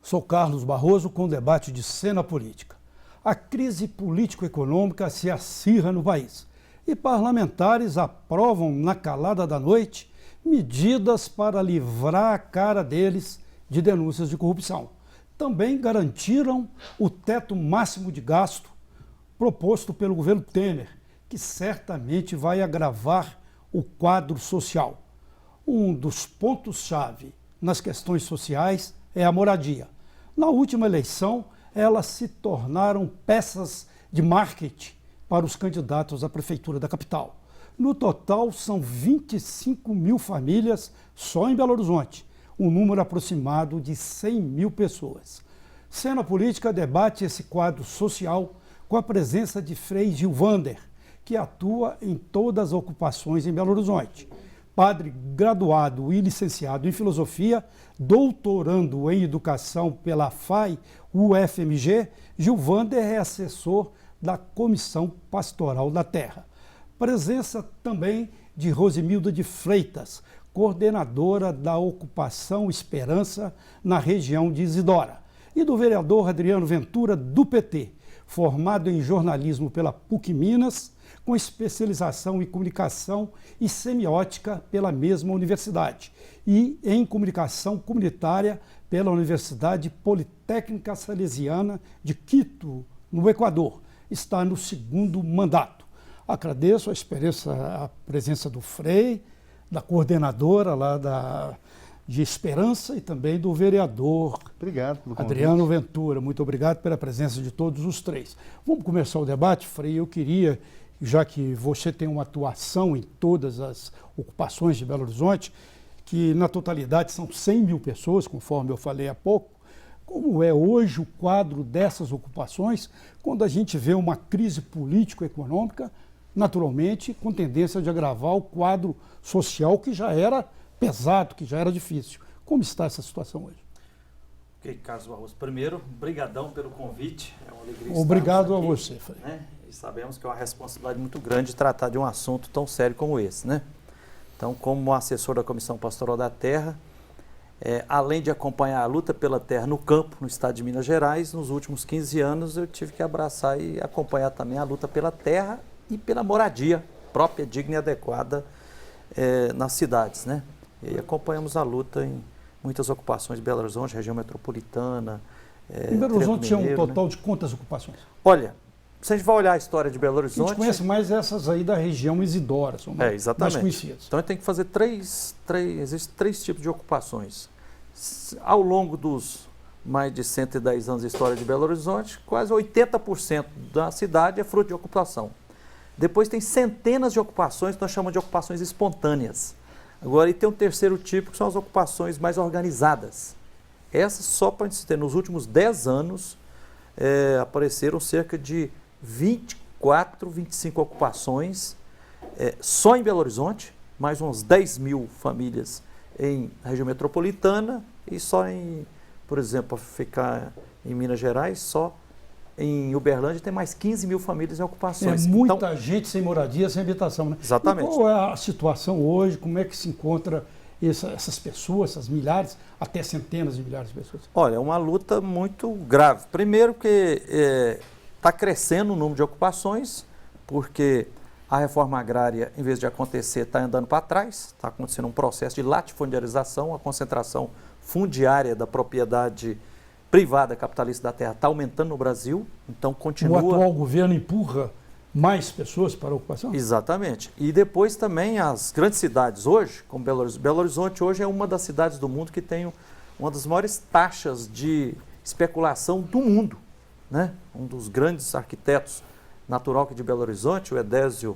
Sou Carlos Barroso com o debate de cena política. A crise político-econômica se acirra no país e parlamentares aprovam na calada da noite medidas para livrar a cara deles de denúncias de corrupção. Também garantiram o teto máximo de gasto proposto pelo governo Temer, que certamente vai agravar o quadro social. Um dos pontos-chave nas questões sociais é a moradia. Na última eleição, elas se tornaram peças de marketing para os candidatos à prefeitura da capital. No total, são 25 mil famílias só em Belo Horizonte, um número aproximado de 100 mil pessoas. Cena Política debate esse quadro social com a presença de Frei Gilvander, que atua em todas as ocupações em Belo Horizonte. Padre graduado e licenciado em Filosofia, doutorando em Educação pela FAI-UFMG, Gilvander é assessor da Comissão Pastoral da Terra. Presença também de Rosimilda de Freitas, coordenadora da Ocupação Esperança na região de Isidora, e do vereador Adriano Ventura, do PT, formado em jornalismo pela PUC Minas, com especialização em comunicação e semiótica pela mesma universidade e em comunicação comunitária pela Universidade Politécnica Salesiana de Quito, no Equador. Está no segundo mandato. Agradeço a presença do Frei, da coordenadora lá de Esperança e também do vereador Adriano Ventura. Muito obrigado pela presença de todos os três. Vamos começar o debate, Frei. Eu queria, já que você tem uma atuação em todas as ocupações de Belo Horizonte, que na totalidade são 100 mil pessoas, conforme eu falei há pouco, como é hoje o quadro dessas ocupações, quando a gente vê uma crise político-econômica, naturalmente com tendência de agravar o quadro social que já era pesado, que já era difícil. Como está essa situação hoje? Ok, Carlos Barroso. Primeiro, brigadão pelo convite. É uma alegria Obrigado aqui, a você, Frei. Né? E sabemos que é uma responsabilidade muito grande tratar de um assunto tão sério como esse, né? Então, como assessor da Comissão Pastoral da Terra, além de acompanhar a luta pela terra no campo, no estado de Minas Gerais, nos últimos 15 anos eu tive que abraçar e acompanhar também a luta pela terra e pela moradia própria, digna e adequada nas cidades, né? E acompanhamos a luta em muitas ocupações de Belo Horizonte, região metropolitana. Em Belo Horizonte tinha um total de quantas ocupações? Olha, se a gente vai olhar a história de Belo Horizonte... A gente conhece mais essas aí da região Isidora, são mais conhecidas. Então a gente tem que fazer existem três tipos de ocupações. Ao longo dos mais de 110 anos de história de Belo Horizonte, quase 80% da cidade é fruto de ocupação. Depois tem centenas de ocupações que nós chamamos de ocupações espontâneas. Agora, e tem um terceiro tipo, que são as ocupações mais organizadas. Essas, só para a gente ter, nos últimos 10 anos, apareceram cerca de 24, 25 ocupações, só em Belo Horizonte, mais uns 10 mil famílias em região metropolitana, e só em, por exemplo, para ficar em Minas Gerais, só em Uberlândia tem mais 15 mil famílias em ocupações. É muita gente sem moradia, sem habitação, né? Exatamente. E qual é a situação hoje? Como é que se encontra essas pessoas, essas milhares, até centenas de milhares de pessoas? Olha, é uma luta muito grave. Primeiro que está crescendo o número de ocupações, porque a reforma agrária, em vez de acontecer, está andando para trás, está acontecendo um processo de latifundiarização, a concentração fundiária da propriedade privada capitalista da terra está aumentando no Brasil, então continua... O atual governo empurra mais pessoas para a ocupação? Exatamente. E depois também as grandes cidades hoje, como Belo Horizonte hoje é uma das cidades do mundo que tem uma das maiores taxas de especulação do mundo, né? Um dos grandes arquitetos natural de Belo Horizonte, o Edésio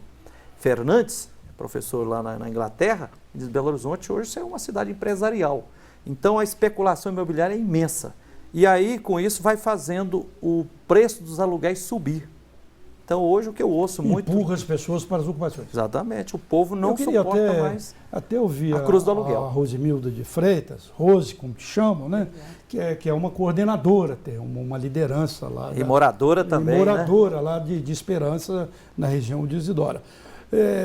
Fernandes, professor lá na Inglaterra, diz que Belo Horizonte hoje é uma cidade empresarial. Então a especulação imobiliária é imensa. E aí, com isso, vai fazendo o preço dos aluguéis subir. Então, hoje, o que eu ouço muito... Empurra as pessoas para as ocupações. Exatamente. O povo não suporta mais até ouvir a cruz do aluguel. A Rosimilda de Freitas, Rose, como te chamam, né? Que é uma coordenadora, tem uma liderança lá. E moradora também, moradora, né? Lá de Esperança, na região de Isidora.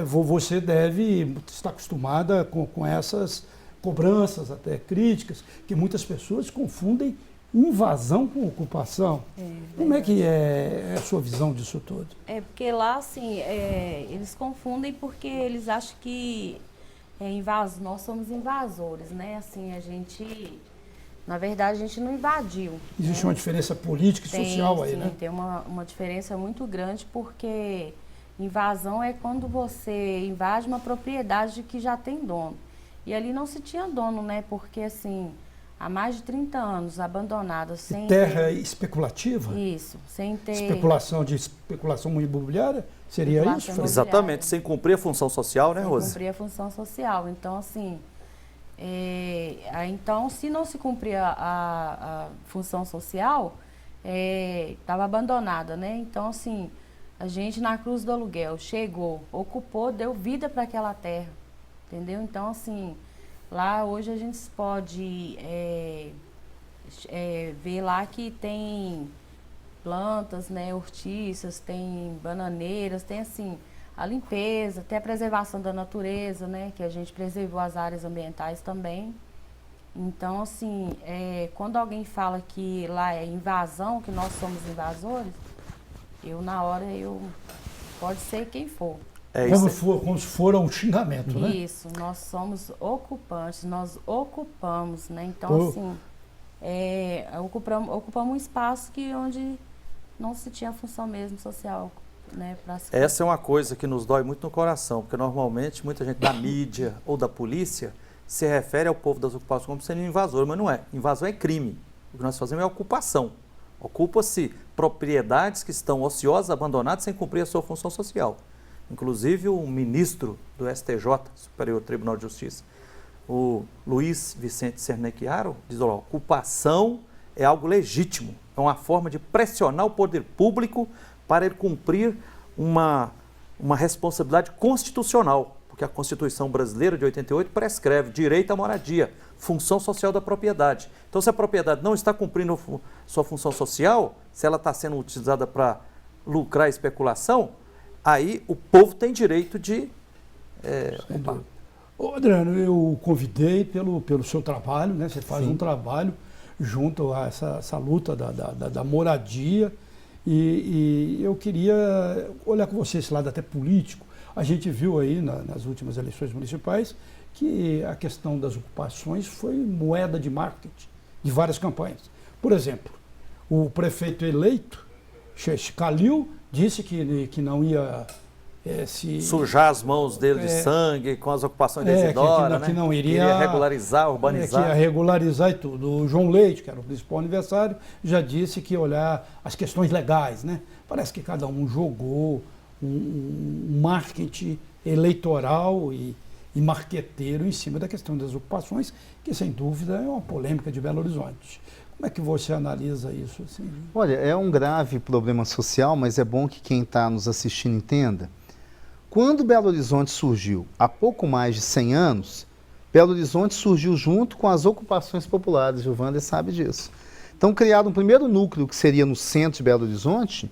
Você deve estar acostumada com essas cobranças, até críticas, que muitas pessoas confundem invasão com ocupação. Como é que é a sua visão disso tudo? É porque lá, assim, eles confundem porque eles acham que nós somos invasores, né? Assim, na verdade, a gente não invadiu. Existe uma diferença política e social aí, sim, né? Tem uma diferença muito grande, porque invasão é quando você invade uma propriedade que já tem dono. E ali não se tinha dono, né? Porque, assim, há mais de 30 anos abandonada, sem terra especulativa? Isso, sem ter... Especulação imobiliária? Seria isso? Imobiliária. Exatamente, sem cumprir a função social, né, Rose? Sem cumprir a função social. Então, assim, então, se não se cumprir a função social, estava abandonada, né? Então, assim, a gente na Cruz do Aluguel chegou, ocupou, deu vida para aquela terra, entendeu? Então, assim, lá hoje a gente pode ver lá que tem plantas, né, hortiças, tem bananeiras, tem assim, a limpeza, tem a preservação da natureza, né, que a gente preservou as áreas ambientais também. Então, assim, quando alguém fala que lá é invasão, que nós somos invasores, pode ser quem for. Como se for um xingamento, né? Isso, nós somos ocupantes, nós ocupamos, né? Então, assim, ocupamos um espaço onde não se tinha função mesmo social, né? Essa é uma coisa que nos dói muito no coração, porque normalmente muita gente da mídia ou da polícia se refere ao povo das ocupações como sendo invasor, mas não é. Invasão é crime. O que nós fazemos é ocupação. Ocupa-se propriedades que estão ociosas, abandonadas, sem cumprir a sua função social. Inclusive o ministro do STJ, Superior Tribunal de Justiça, o Luiz Vicente Cernequiaro, diz: ocupação é algo legítimo, é uma forma de pressionar o poder público para ele cumprir uma responsabilidade constitucional, porque a Constituição brasileira de 88 prescreve direito à moradia, função social da propriedade. Então, se a propriedade não está cumprindo sua função social, se ela está sendo utilizada para lucrar e especulação, aí o povo tem direito de ocupar. Adriano, eu convidei pelo seu trabalho, né? Você faz um trabalho junto a essa luta da moradia e eu queria olhar com você esse lado até político. A gente viu aí nas últimas eleições municipais que a questão das ocupações foi moeda de marketing de várias campanhas. Por exemplo, o prefeito eleito, Calil, disse que não ia sujar as mãos dele de sangue com as ocupações da Isidora, que não iria regularizar, urbanizar. Que ia regularizar e tudo. O João Leite, que era o principal aniversário, já disse que ia olhar as questões legais, né? Parece que cada um jogou um marketing eleitoral e marqueteiro em cima da questão das ocupações, que sem dúvida é uma polêmica de Belo Horizonte. Como é que você analisa isso? Assim? Olha, é um grave problema social, mas é bom que quem está nos assistindo entenda. Quando Belo Horizonte surgiu, há pouco mais de 100 anos, Belo Horizonte surgiu junto com as ocupações populares, Giovanni sabe disso. Então criaram um primeiro núcleo que seria no centro de Belo Horizonte,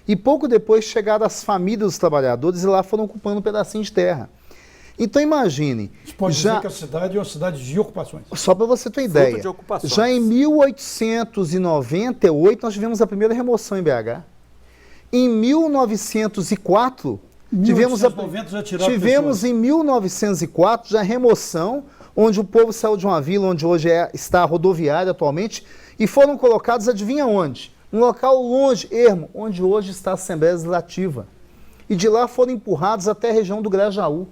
e pouco depois chegaram as famílias dos trabalhadores e lá foram ocupando um pedacinho de terra. Então imagine... Você pode dizer que a cidade é uma cidade de ocupações. Só para você ter ideia, já em 1898 nós tivemos a primeira remoção em BH. Em 1904... Tivemos em 1904 já remoção, onde o povo saiu de uma vila onde hoje está a rodoviária atualmente, e foram colocados, adivinha onde? Um local longe, ermo, onde hoje está a Assembleia Legislativa. E de lá foram empurrados até a região do Grajaú.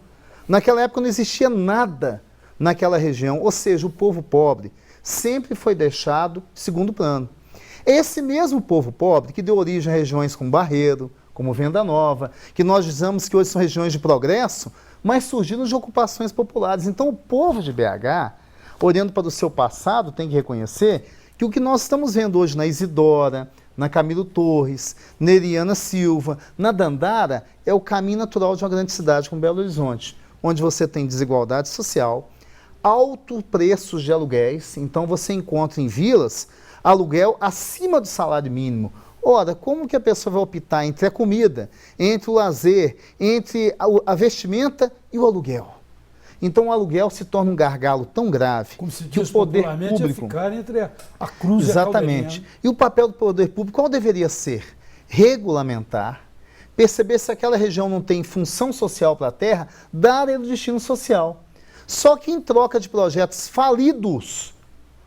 Naquela época não existia nada naquela região, ou seja, o povo pobre sempre foi deixado de segundo plano. Esse mesmo povo pobre que deu origem a regiões como Barreiro, como Venda Nova, que nós dizemos que hoje são regiões de progresso, mas surgiram de ocupações populares. Então o povo de BH, olhando para o seu passado, tem que reconhecer que o que nós estamos vendo hoje na Isidora, na Camilo Torres, na Eliana Silva, na Dandara, é o caminho natural de uma grande cidade como Belo Horizonte, onde você tem desigualdade social, altos preços de aluguéis, então você encontra em vilas aluguel acima do salário mínimo. Ora, como que a pessoa vai optar entre a comida, entre o lazer, entre a vestimenta e o aluguel? Então o aluguel se torna um gargalo tão grave Como se que diz o poder popularmente, público... é ficar entre a cruz Exatamente. e a E o papel do poder público qual deveria ser? Regulamentar, perceber se aquela região não tem função social para a terra, dar ele o destino social. Só que em troca de projetos falidos,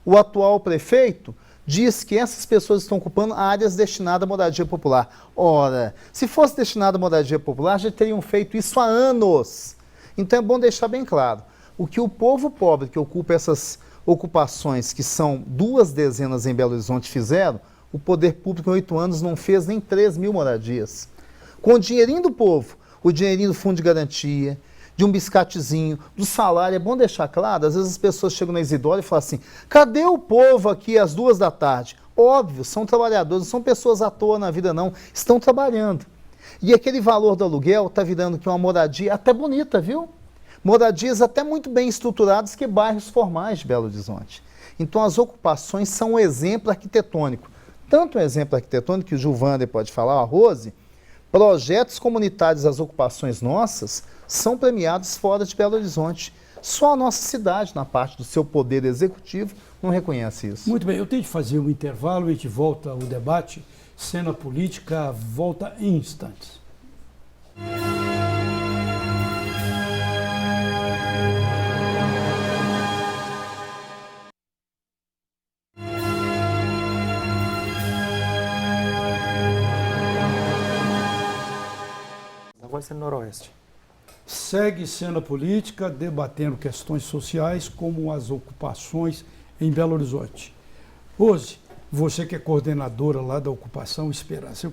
o atual prefeito diz que essas pessoas estão ocupando áreas destinadas à moradia popular. Ora, se fosse destinado à moradia popular, já teriam feito isso há anos. Então é bom deixar bem claro, o que o povo pobre que ocupa essas ocupações, que são 2 dezenas em Belo Horizonte, fizeram, o poder público em 8 anos não fez nem 3.000 moradias. Com o dinheirinho do povo, o dinheirinho do fundo de garantia, de um biscatezinho, do salário, é bom deixar claro, às vezes as pessoas chegam na Isidora e falam assim, cadê o povo aqui às 2 da tarde? Óbvio, são trabalhadores, não são pessoas à toa na vida não, estão trabalhando. E aquele valor do aluguel está virando que uma moradia até bonita, viu? Moradias até muito bem estruturadas que bairros formais de Belo Horizonte. Então as ocupações são um exemplo arquitetônico. Tanto um exemplo arquitetônico que o Gilvander pode falar, a Rose, projetos comunitários das ocupações nossas são premiados fora de Belo Horizonte. Só a nossa cidade, na parte do seu poder executivo, não reconhece isso. Muito bem, eu tenho que fazer um intervalo, a gente volta ao debate, cena política, volta em instantes. Vai ser no Noroeste. Segue cena política, debatendo questões sociais como as ocupações em Belo Horizonte. Rose, você que é coordenadora lá da Ocupação Esperança,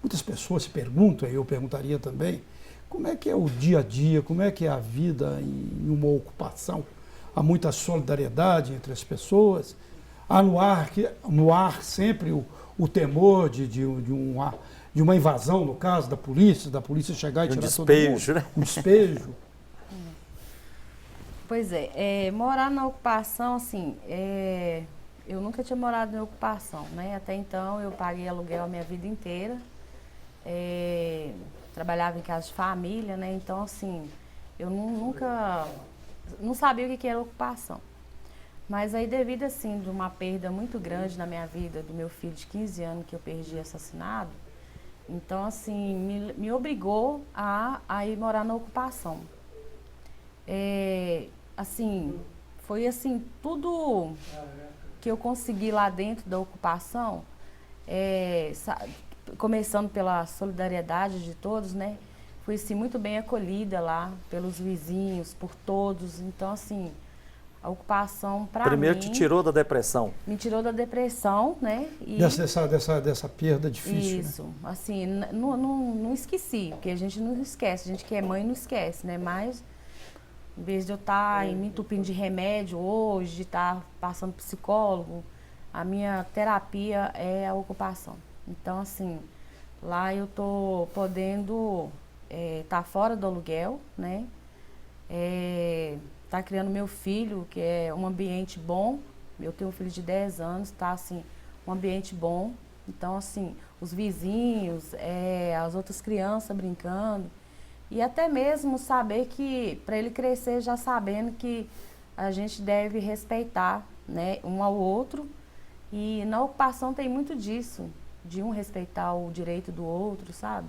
muitas pessoas se perguntam, eu perguntaria também, como é que é o dia a dia, como é que é a vida em uma ocupação? Há muita solidariedade entre as pessoas, há no ar sempre o temor de uma invasão, no caso, da polícia chegar e tirar todo mundo. Despejo, né? Um despejo. Pois é, morar na ocupação, assim, eu nunca tinha morado em ocupação, né? Até então eu paguei aluguel a minha vida inteira, trabalhava em casa de família, né? Então, assim, eu nunca não sabia o que era ocupação. Mas aí, devido, assim, de uma perda muito grande na minha vida, do meu filho de 15 anos que eu perdi assassinado, então, assim, me obrigou a ir morar na ocupação. Assim, foi assim, tudo que eu consegui lá dentro da ocupação, começando pela solidariedade de todos, né? Fui, assim, muito bem acolhida lá pelos vizinhos, por todos. Então, assim, a ocupação, para mim... Primeiro te tirou da depressão. Me tirou da depressão, né? E Dessa perda difícil. isso, né? assim, não esqueci, porque a gente não esquece, a gente que é mãe não esquece, né? Mas, em vez de eu estar me entupindo de remédio hoje, de estar passando psicólogo, a minha terapia é a ocupação. Então, assim, lá eu tô podendo estar fora do aluguel, né? Tá criando meu filho, que é um ambiente bom. Eu tenho um filho de 10 anos, tá, assim, um ambiente bom. Então, assim, os vizinhos, as outras crianças brincando. E até mesmo saber que, para ele crescer já sabendo que a gente deve respeitar, né, um ao outro. E na ocupação tem muito disso, de um respeitar o direito do outro, sabe?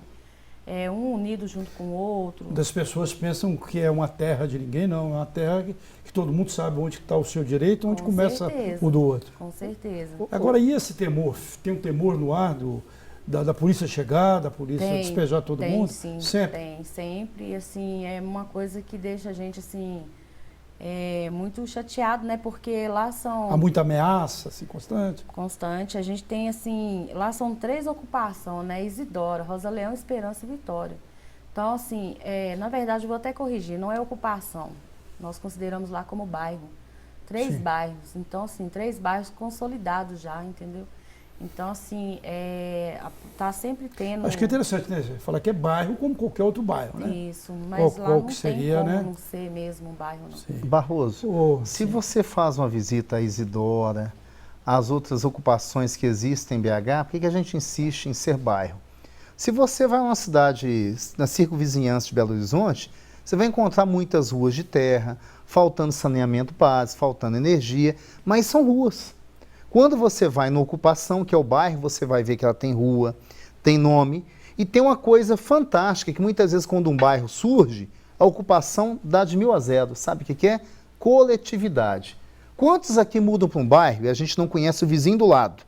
Um unido junto com o outro. Das pessoas pensam que é uma terra de ninguém, não. É uma terra que todo mundo sabe onde está o seu direito, onde começa o do outro. Com certeza. Agora, e esse temor? Tem um temor no ar da polícia chegar, da polícia despejar todo mundo? Sim, sempre? Tem, sempre. E, assim, é uma coisa que deixa a gente, assim, muito chateado, né? Porque lá são... Há muita ameaça, assim, constante? Constante. A gente tem, assim, lá são 3 ocupações, né? Isidora, Rosa Leão, Esperança e Vitória. Então, assim, na verdade, eu vou até corrigir, não é ocupação. Nós consideramos lá como bairro. 3 Sim. bairros. Então, assim, 3 bairros consolidados já, entendeu? Então, assim, tá sempre tendo... Acho que é interessante, né? Você falar que é bairro como qualquer outro bairro, né? Isso, mas lá qual não que tem seria, como né? não ser mesmo um bairro, não. Sim. Barroso, se sim. você faz uma visita a Isidora, às outras ocupações que existem em BH, por que a gente insiste em ser bairro? Se você vai a uma cidade na circunvizinhança de Belo Horizonte, Você vai encontrar muitas ruas de terra, faltando saneamento básico, faltando energia, mas são ruas. Quando você vai na ocupação, que é o bairro, você vai ver que ela tem rua, tem nome, e tem uma coisa fantástica, que muitas vezes quando um bairro surge, a ocupação dá de 1000 a 0. Sabe o que é? Coletividade. Quantos aqui mudam para um bairro e a gente não conhece o vizinho do lado?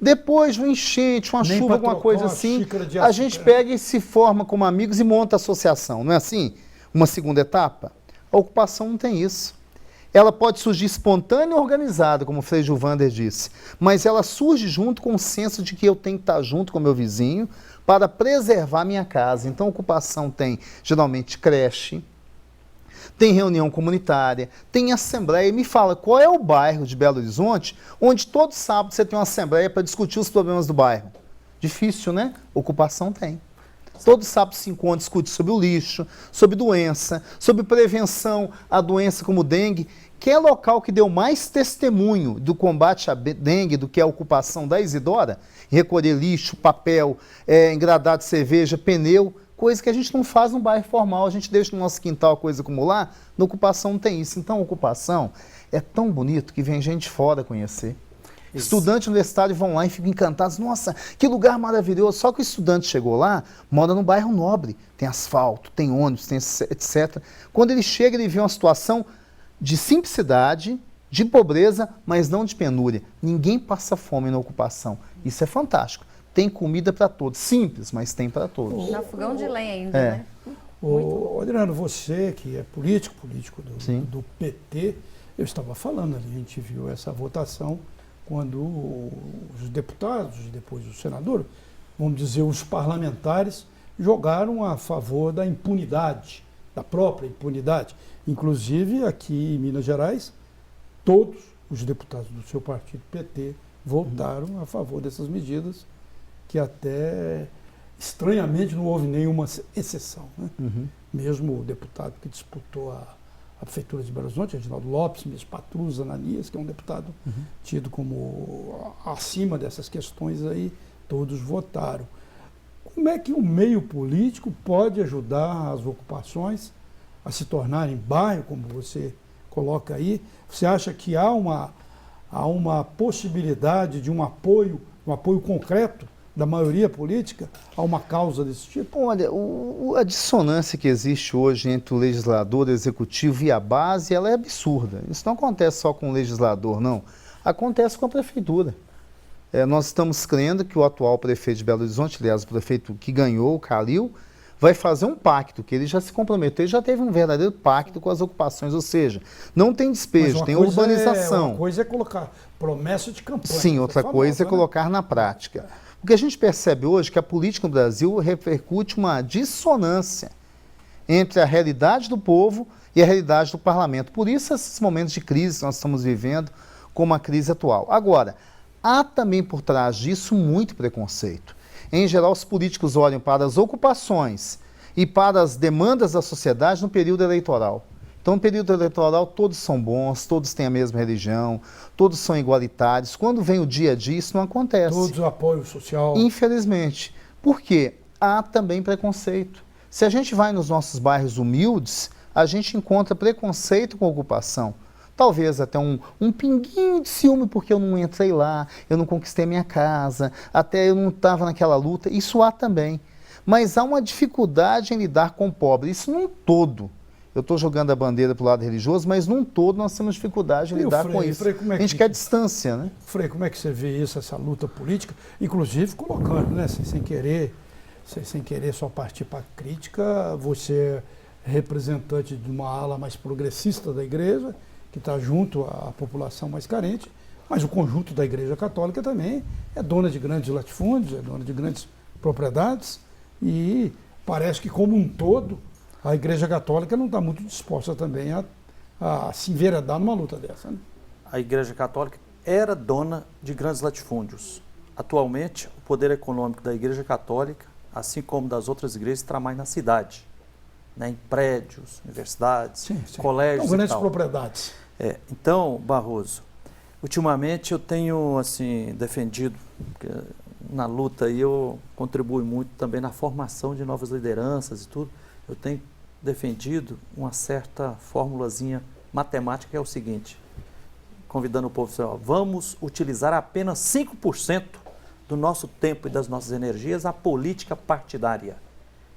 Depois de uma enchente, uma Nem chuva, pra alguma trocar coisa uma assim, xícara de a açúcar, gente né? pega e se forma como amigos e monta associação, não é assim? Uma segunda etapa? A ocupação não tem isso. Ela pode surgir espontânea e organizada, como o Frei Gilvander disse, mas ela surge junto com o senso de que eu tenho que estar junto com o meu vizinho para preservar a minha casa. Então a ocupação tem, geralmente, creche, tem reunião comunitária, tem assembleia. E me fala, qual é o bairro de Belo Horizonte onde todo sábado você tem uma assembleia para discutir os problemas do bairro? Difícil, né? Ocupação tem. Todo sábado se encontra, discute sobre o lixo, sobre doença, sobre prevenção à doença como dengue, que é local que deu mais testemunho do combate à dengue do que a ocupação da Isidora, recolher lixo, papel, engradado de cerveja, pneu, coisa que a gente não faz no bairro formal, a gente deixa no nosso quintal a coisa acumular, na ocupação não tem isso. Então a ocupação é tão bonito que vem gente fora conhecer. Isso. Estudantes universitários vão lá e ficam encantados. Nossa, que lugar maravilhoso. Só que o estudante chegou lá, mora num bairro nobre. Tem asfalto, tem ônibus, tem etc. Quando ele chega, ele vê uma situação de simplicidade, de pobreza, mas não de penúria. Ninguém passa fome na ocupação. Isso é fantástico. Tem comida para todos. Simples, mas tem para todos. Na fogão de lenha ainda, É. né? Ô, Adriano, você que é político Sim. do PT, eu estava falando ali, a gente viu essa votação quando os deputados, depois o senador, vamos dizer, os parlamentares, jogaram a favor da impunidade, da própria impunidade. Inclusive, aqui em Minas Gerais, todos os deputados do seu partido PT votaram a favor dessas medidas, que até, estranhamente, não houve nenhuma exceção, né? Mesmo o deputado que disputou a Prefeitura de Belo Horizonte, Reginaldo Lopes, mesmo Patrus Ananias, que é um deputado tido como acima dessas questões aí, todos votaram. Como é que o meio político pode ajudar as ocupações a se tornarem bairro, como você coloca aí? Você acha que há uma possibilidade de um apoio concreto da maioria política a uma causa desse tipo? Olha, a dissonância que existe hoje entre o legislador, o executivo e a base, ela é absurda. Isso não acontece só com o legislador, não. Acontece com a prefeitura. Nós estamos crendo que o atual prefeito de Belo Horizonte, aliás, o prefeito que ganhou, o Calil, vai fazer um pacto, que ele já se comprometeu, ele já teve um verdadeiro pacto com as ocupações, ou seja, não tem despejo, tem urbanização. Uma coisa é colocar promessa de campanha. Sim, outra coisa é colocar na prática. O que a gente percebe hoje é que a política no Brasil repercute uma dissonância entre a realidade do povo e a realidade do parlamento. Por isso, esses momentos de crise que nós estamos vivendo, como a crise atual. Agora, há também por trás disso muito preconceito. Em geral, os políticos olham para as ocupações e para as demandas da sociedade no período eleitoral. Então, no período eleitoral, todos são bons, todos têm a mesma religião, todos são igualitários. Quando vem o dia a dia, isso não acontece. Todos o apoio social. Infelizmente. Por quê? Há também preconceito. Se a gente vai nos nossos bairros humildes, a gente encontra preconceito com a ocupação. Talvez até um pinguinho de ciúme porque eu não entrei lá, eu não conquistei minha casa, até eu não estava naquela luta. Isso há também. Mas há uma dificuldade em lidar com o pobre. Isso num todo. Eu estou jogando a bandeira para o lado religioso, mas num todo nós temos dificuldade em lidar com isso. Frei, a gente quer distância, né? Frei, como é que você vê isso, essa luta política? Inclusive colocando, né, sem querer só partir para a crítica, você é representante de uma ala mais progressista da igreja, que está junto à população mais carente, mas o conjunto da Igreja Católica também é dona de grandes latifúndios, é dona de grandes propriedades, e parece que, como um todo, a Igreja Católica não está muito disposta também a se enveredar numa luta dessa, né? A Igreja Católica era dona de grandes latifúndios. Atualmente, o poder econômico da Igreja Católica, assim como das outras igrejas, está mais na cidade, né, em prédios, universidades, colégios grandes e tal. propriedades. Então, Barroso, ultimamente eu tenho defendido, na luta, e eu contribuo muito também na formação de novas lideranças e tudo, eu tenho defendido uma certa formulazinha matemática, que é o seguinte, convidando o povo a dizer, ó, vamos utilizar apenas 5% do nosso tempo e das nossas energias à política partidária.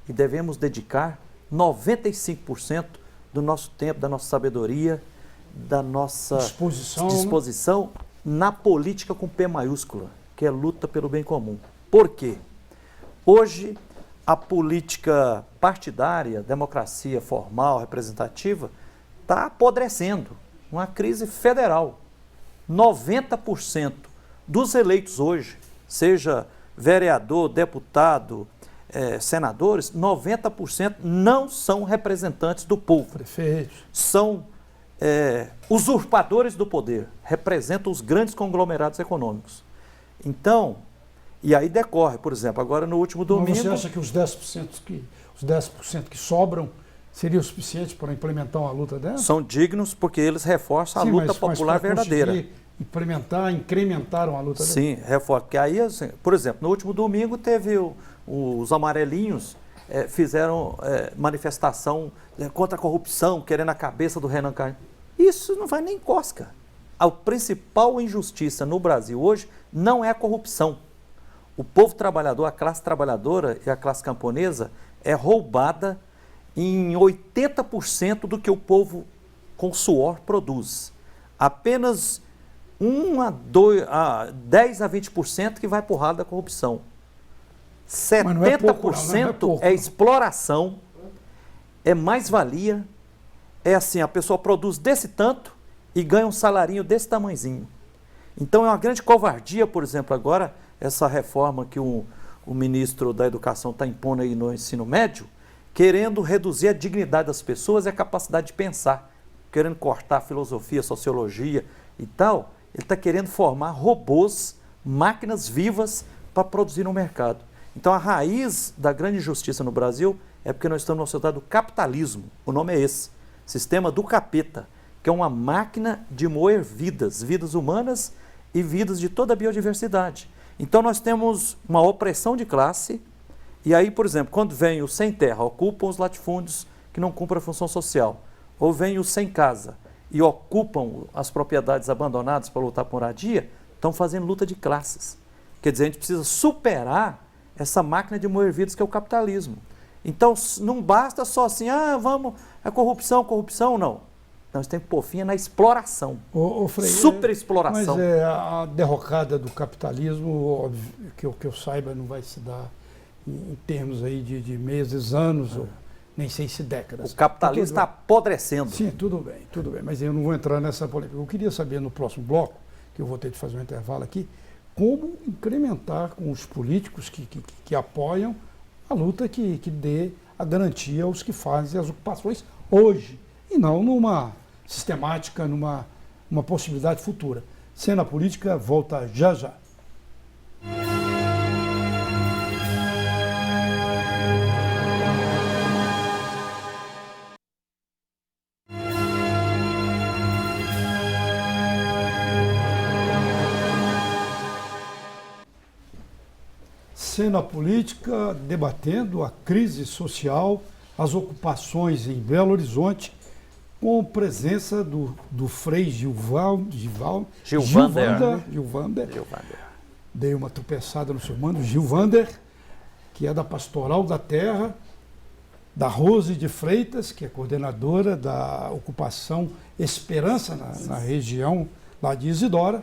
E devemos dedicar 95% do nosso tempo, da nossa sabedoria, da nossa disposição na política com P maiúscula, que é luta pelo bem comum. Por quê? Hoje, a política partidária, democracia formal, representativa, está apodrecendo. Uma crise federal. 90% dos eleitos hoje, seja vereador, deputado, senadores, 90% não são representantes do povo. Prefeitos. São usurpadores do poder, representam os grandes conglomerados econômicos. Então, e aí decorre, por exemplo, agora no último domingo... Mas você acha que os 10% que sobram seriam suficientes para implementar uma luta dessa? São dignos porque eles reforçam a luta popular verdadeira. Incrementaram a luta dessa? Sim, reforça. Porque aí, assim, por exemplo, no último domingo teve os amarelinhos fizeram manifestação contra a corrupção, querendo a cabeça do Renan Calheiros. Isso não vai nem cosca. A principal injustiça no Brasil hoje não é a corrupção. O povo trabalhador, a classe trabalhadora e a classe camponesa é roubada em 80% do que o povo com suor produz. Apenas 10 a 20% que vai por lado da corrupção. 70% é exploração, é mais-valia, é assim, a pessoa produz desse tanto e ganha um salarinho desse tamanhozinho. Então é uma grande covardia, por exemplo, agora, essa reforma que o ministro da Educação está impondo aí no ensino médio, querendo reduzir a dignidade das pessoas e a capacidade de pensar, querendo cortar a filosofia, a sociologia e tal. Ele está querendo formar robôs, máquinas vivas para produzir no mercado. Então a raiz da grande injustiça no Brasil é porque nós estamos numa sociedade do capitalismo, o nome é esse, sistema do capeta, que é uma máquina de moer vidas, vidas humanas e vidas de toda a biodiversidade. Então nós temos uma opressão de classe, e aí, por exemplo, quando vem os sem terra, ocupam os latifúndios que não cumprem a função social, ou vem os sem casa e ocupam as propriedades abandonadas para lutar por moradia, estão fazendo luta de classes. Quer dizer, a gente precisa superar essa máquina de moer vidas que é o capitalismo. Então não basta só assim, vamos, é corrupção, não. Nós temos que pôr fim na exploração, superexploração. Mas a derrocada do capitalismo, óbvio, que eu saiba, não vai se dar em termos aí de meses, anos, ou nem sei se décadas. O capitalismo está apodrecendo. Sim, tudo bem, mas eu não vou entrar nessa polêmica. Eu queria saber no próximo bloco, que eu vou ter de fazer um intervalo aqui, como incrementar com os políticos que apoiam a luta que dê a garantia aos que fazem as ocupações hoje, e não numa sistemática, numa possibilidade futura. Cena Política volta já já. Cena Política debatendo a crise social, as ocupações em Belo Horizonte, com presença do Frei Gilvander. Dei uma tropeçada no seu mano, Gilvander, que é da Pastoral da Terra, da Rose de Freitas, que é coordenadora da ocupação Esperança, na região lá de Isidora,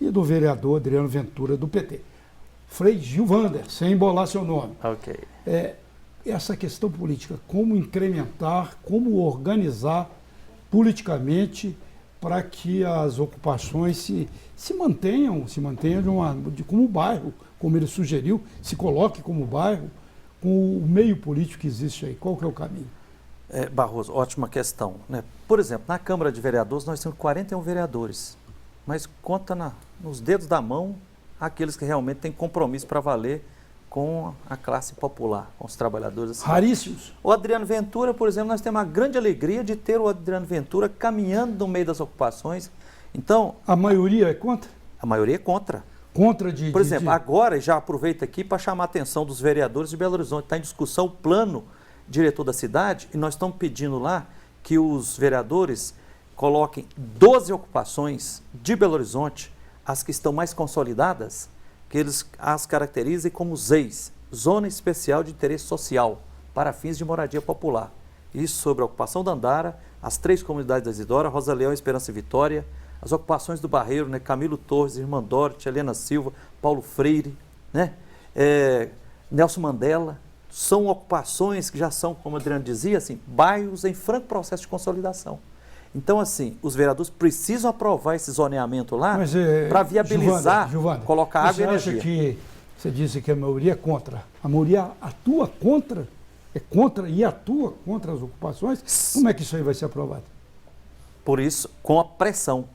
e do vereador Adriano Ventura, do PT. Frei Gilvander, sem embolar seu nome. Ok. Essa questão política, como incrementar, como organizar politicamente para que as ocupações se mantenham como bairro, como ele sugeriu, se coloque como bairro, com o meio político que existe aí. Qual que é o caminho? Barroso, ótima questão, né? Por exemplo, na Câmara de Vereadores nós temos 41 vereadores, mas conta nos dedos da mão aqueles que realmente têm compromisso para valer com a classe popular, com os trabalhadores. Raríssimos. O Adriano Ventura, por exemplo, nós temos a grande alegria de ter o Adriano Ventura caminhando no meio das ocupações. Então, a maioria é contra? A maioria é contra. Por exemplo, agora, já aproveito aqui para chamar a atenção dos vereadores de Belo Horizonte, está em discussão o plano diretor da cidade e nós estamos pedindo lá que os vereadores coloquem 12 ocupações de Belo Horizonte, as que estão mais consolidadas, que eles as caracterizem como ZEIS, Zona Especial de Interesse Social, para fins de moradia popular. Isso sobre a ocupação da Andara, as 3 comunidades da Isidora, Rosa Leão, Esperança e Vitória, as ocupações do Barreiro, né, Camilo Torres, Irmã Dorte, Helena Silva, Paulo Freire, né, Nelson Mandela. São ocupações que já são, como o Adriano dizia, assim, bairros em franco processo de consolidação. Então, assim, os vereadores precisam aprovar esse zoneamento lá para viabilizar, Giovana, colocar água e energia. energia. Que você disse que a maioria é contra. A maioria atua contra, é contra e atua contra as ocupações. Como é que isso aí vai ser aprovado? Por isso, com a pressão.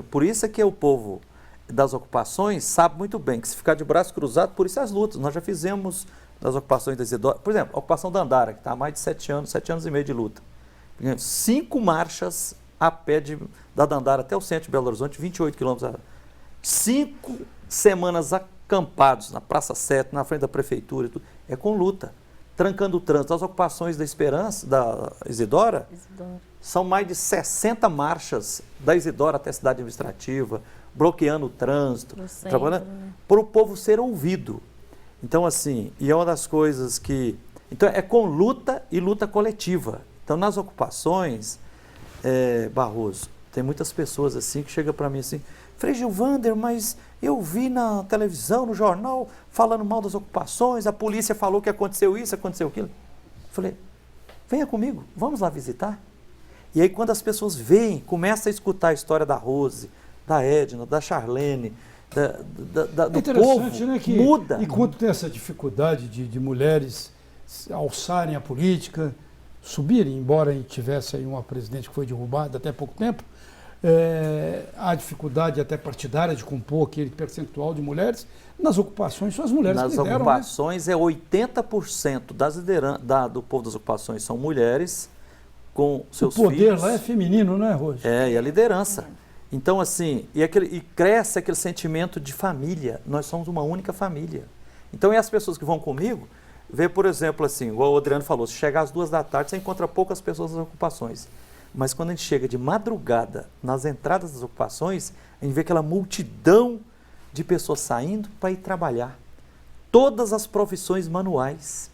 Por isso é que o povo das ocupações sabe muito bem que se ficar de braço cruzado, por isso as lutas. Nós já fizemos das ocupações da Isidora. Por exemplo, a ocupação da Andara, que está há mais de 7 anos e meio de luta. 5 marchas a pé da Dandara até o centro de Belo Horizonte, 28 quilômetros. 5 semanas acampados na Praça 7, na frente da prefeitura e tudo. É com luta. Trancando o trânsito. As ocupações da Esperança, da Isidora, são mais de 60 marchas da Isidora até a cidade administrativa, bloqueando o trânsito, trabalhando para o povo ser ouvido. Então, assim, e é uma das coisas que... Então, é com luta e luta coletiva. Então, nas ocupações, Barroso, tem muitas pessoas assim que chegam para mim assim, Frei Gilvander, mas eu vi na televisão, no jornal, falando mal das ocupações, a polícia falou que aconteceu isso, aconteceu aquilo. Eu falei, venha comigo, vamos lá visitar. E aí, quando as pessoas veem, começam a escutar a história da Rose, da Edna, da Charlene, do povo, né, que, muda. Enquanto tem essa dificuldade de mulheres alçarem a política, subirem, embora a gente tivesse aí uma presidente que foi derrubada até pouco tempo, há dificuldade até partidária de compor aquele percentual de mulheres. Nas ocupações são as mulheres que lideram. Nas ocupações, né? 80% do povo das ocupações são mulheres com seus filhos. O poder lá é feminino, não é, Rose? E a liderança. Então, assim, e cresce aquele sentimento de família. Nós somos uma única família. Então, e as pessoas que vão comigo, vê, por exemplo, assim, igual o Adriano falou, se chegar às 2 da tarde, você encontra poucas pessoas nas ocupações. Mas quando a gente chega de madrugada nas entradas das ocupações, a gente vê aquela multidão de pessoas saindo para ir trabalhar. Todas as profissões manuais.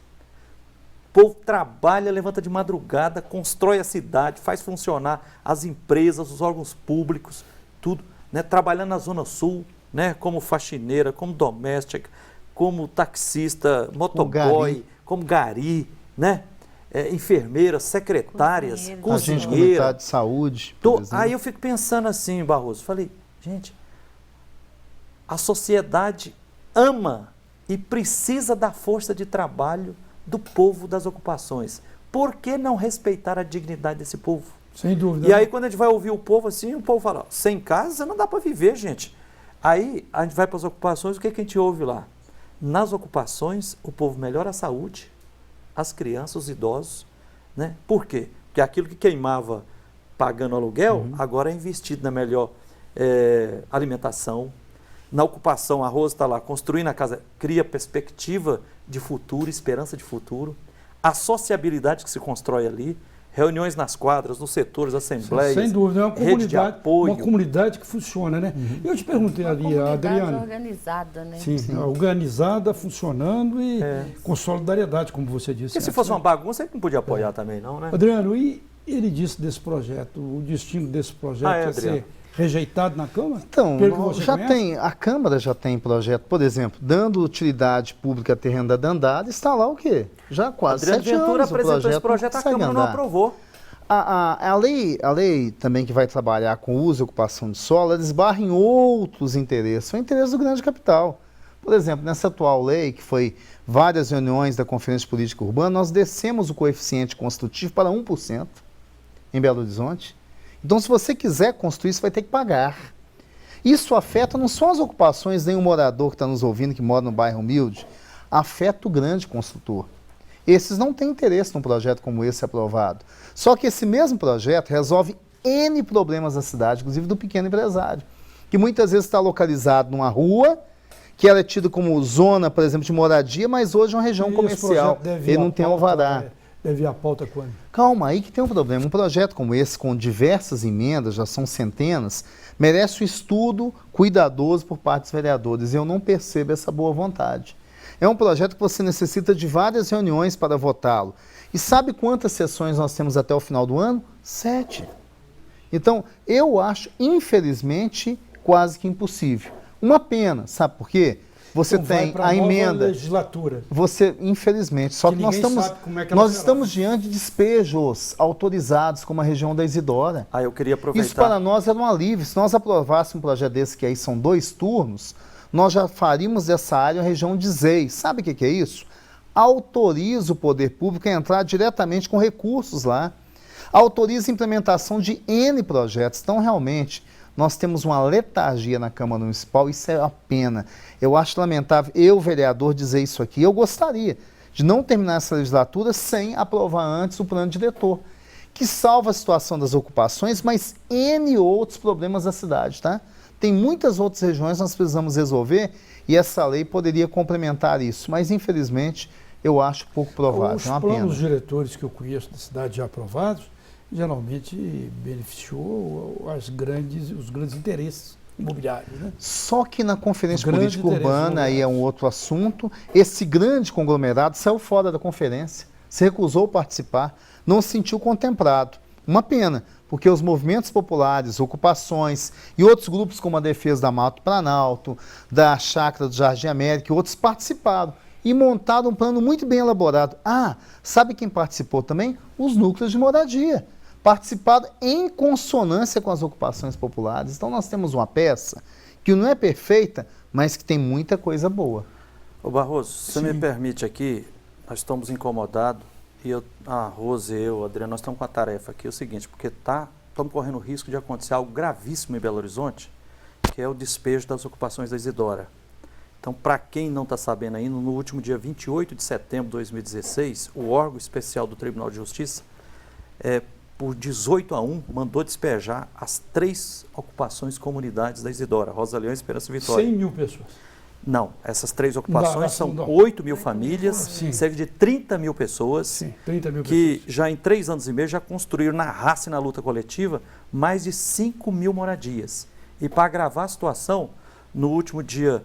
O povo trabalha, levanta de madrugada, constrói a cidade, faz funcionar as empresas, os órgãos públicos, tudo, né? Trabalhando na Zona Sul, né? Como faxineira, como doméstica, como taxista, motoboy, como gari, né? Enfermeiras, secretárias, agente comunitário de saúde. Aí eu fico pensando assim, Barroso, falei, gente, a sociedade ama e precisa da força de trabalho do povo das ocupações. Por que não respeitar a dignidade desse povo? Sem dúvida. E aí quando a gente vai ouvir o povo assim, o povo fala, sem casa não dá para viver, gente. Aí a gente vai para as ocupações, o que a gente ouve lá? Nas ocupações, o povo melhora a saúde, as crianças, os idosos, né? Por quê? Porque aquilo que queimava pagando aluguel, agora é investido na melhor alimentação. Na ocupação, a Rosa está lá construindo a casa, cria perspectiva de futuro, esperança de futuro. A sociabilidade que se constrói ali, reuniões nas quadras, nos setores, assembleias, sem dúvida, é uma rede comunidade, de apoio. uma comunidade que funciona, né? Eu te perguntei ali, a Adriana. Organizada, né? Sim, organizada, funcionando e com solidariedade, como você disse. Porque se fosse uma bagunça, ele não podia apoiar também, não, né? Adriano, e ele disse desse projeto, o destino desse projeto é ser rejeitado na Câmara? Então, a Câmara já tem projeto, por exemplo, dando utilidade pública a terreno da Dandara, está lá o quê? Já quase 7 anos Ventura apresentou esse projeto, a Câmara não aprovou. A lei também que vai trabalhar com uso e ocupação de solo, ela esbarra em outros interesses, são interesses do grande capital. Por exemplo, nessa atual lei, que foi várias reuniões da Conferência Política Urbana, nós descemos o coeficiente construtivo para 1% em Belo Horizonte. Então, se você quiser construir, você vai ter que pagar. Isso afeta não só as ocupações, nem o morador que está nos ouvindo, que mora no bairro humilde, afeta o grande construtor. Esses não têm interesse num projeto como esse aprovado. Só que esse mesmo projeto resolve N problemas da cidade, inclusive do pequeno empresário, que muitas vezes está localizado numa rua que ela é tida como zona, por exemplo, de moradia, mas hoje é uma região comercial. Ele não tem alvará. Deve ir à pauta quando? Calma, aí que tem um problema. Um projeto como esse, com diversas emendas, já são centenas, merece um estudo cuidadoso por parte dos vereadores. Eu não percebo essa boa vontade. É um projeto que você necessita de várias reuniões para votá-lo. E sabe quantas sessões nós temos até o final do ano? 7. Então, eu acho, infelizmente, quase que impossível. Uma pena, sabe por quê? Você então tem a emenda. Legislatura. Você, infelizmente, só que nós estamos diante de despejos autorizados, como a região da Isidora. Eu queria aproveitar. Isso para nós era um alívio. Se nós aprovássemos um projeto desse, que aí são 2 turnos, nós já faríamos dessa área uma região de ZEI. Sabe o que é isso? Autoriza o poder público a entrar diretamente com recursos lá. Autoriza a implementação de N projetos. Então, realmente, nós temos uma letargia na Câmara Municipal, isso é uma pena. Eu acho lamentável, eu, vereador, dizer isso aqui. Eu gostaria de não terminar essa legislatura sem aprovar antes o plano diretor, que salva a situação das ocupações, mas N outros problemas da cidade, tá? Tem muitas outras regiões que nós precisamos resolver e essa lei poderia complementar isso, mas infelizmente eu acho pouco provável. Os é uma pena. planos diretores que eu conheço da cidade já aprovados, geralmente beneficiou os grandes interesses imobiliários. Né? Só que na Conferência Política Urbana, aí é um outro assunto, esse grande conglomerado saiu fora da conferência, se recusou a participar, não se sentiu contemplado. Uma pena, porque os movimentos populares, ocupações e outros grupos como a Defesa da Mata do Planalto, da Chácara do Jardim América e outros participaram e montaram um plano muito bem elaborado. Sabe quem participou também? Os núcleos de moradia. Participaram em consonância com as ocupações populares. Então nós temos uma peça que não é perfeita, mas que tem muita coisa boa. Ô Barroso, se você me permite aqui, nós estamos incomodados e a Rose e eu, Adriano, nós estamos com a tarefa aqui, é o seguinte, porque estamos correndo o risco de acontecer algo gravíssimo em Belo Horizonte, que é o despejo das ocupações da Isidora. Então, para quem não está sabendo ainda, no último dia 28 de setembro de 2016, o órgão especial do Tribunal de Justiça, por 18-1, mandou despejar as 3 ocupações comunidades da Isidora, Rosa Leão, Esperança e Vitória. 100 mil pessoas. Não, essas 3 ocupações são 8 mil famílias, cerca de 30 mil pessoas, 30 mil que pessoas. já em 3 anos e meio já construíram na raça e na luta coletiva mais de 5 mil moradias. E para agravar a situação, no último dia